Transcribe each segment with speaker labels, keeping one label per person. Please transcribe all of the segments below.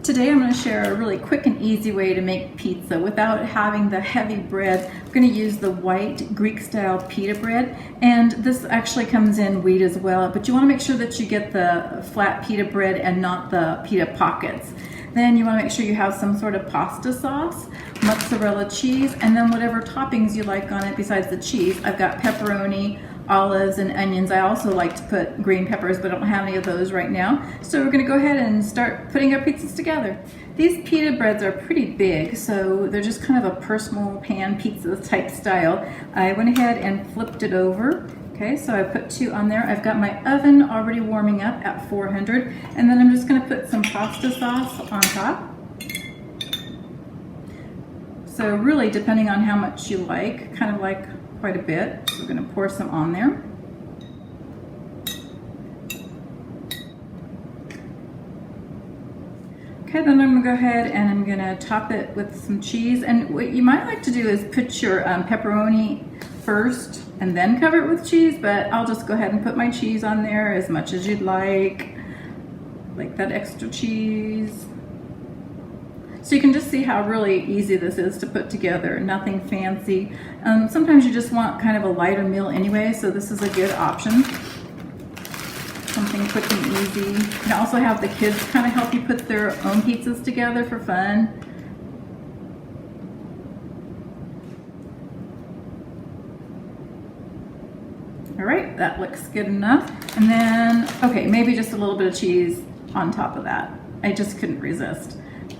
Speaker 1: Today I'm going to share a really quick and easy way to make pizza without having the heavy bread. I'm going to use the white Greek style pita bread, and this actually comes in wheat as well, but you want to make sure that you get the flat pita bread and not the pita pockets. Then you want to make sure you have some sort of pasta sauce, mozzarella cheese, and then whatever toppings you like on it besides the cheese. I've got pepperoni, olives, and onions. I also like to put green peppers, but I don't have any of those right now. So we're going to go ahead and start putting our pizzas together. These pita breads are pretty big, so they're just kind of a personal pan pizza type style. I went ahead and flipped it over. Okay, so I put 2 on there. I've got my oven already warming up at 400, and then I'm just going to put some pasta sauce on top. So really, depending on how much you like, kind of like quite a bit. So we're going to pour some on there. Okay, then I'm going to go ahead and I'm going to top it with some cheese. And what you might like to do is put your pepperoni first and then cover it with cheese, but I'll just go ahead and put my cheese on there as much as you'd like that extra cheese. So you can just see how really easy this is to put together, nothing fancy. Sometimes you just want kind of a lighter meal anyway, so this is a good option. Something quick and easy. You can also have the kids kind of help you put their own pizzas together for fun. All right, that looks good enough. And then, okay, maybe just a little bit of cheese on top of that. I just couldn't resist.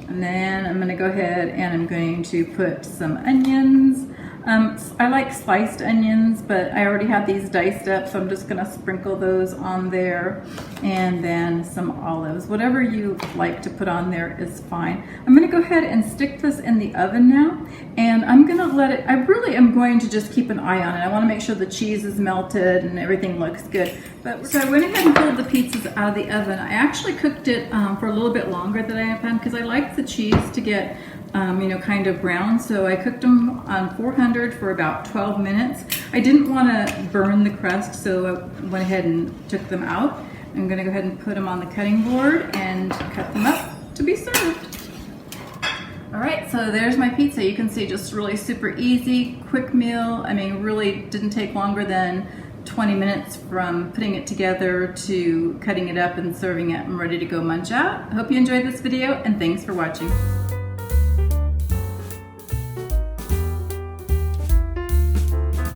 Speaker 1: And then I'm going to go ahead and I'm going to put some onions. I like sliced onions, but I already have these diced up, so I'm just going to sprinkle those on there. And then some olives. Whatever you like to put on there is fine. I'm going to go ahead and stick this in the oven now. And I'm going to let it, I really am going to just keep an eye on it. I want to make sure the cheese is melted and everything looks good. So I went ahead and pulled the pizzas out of the oven. I actually cooked it for a little bit longer than I have planned because I like the cheese to get kind of brown. So I cooked them on 400 for about 12 minutes. I didn't want to burn the crust, so I went ahead and took them out. I'm going to go ahead and put them on the cutting board and cut them up to be served. All right, so there's my pizza. You can see just really super easy, quick meal. I mean, really didn't take longer than 20 minutes from putting it together to cutting it up and serving it. I'm ready to go munch out. I hope you enjoyed this video, and thanks for watching.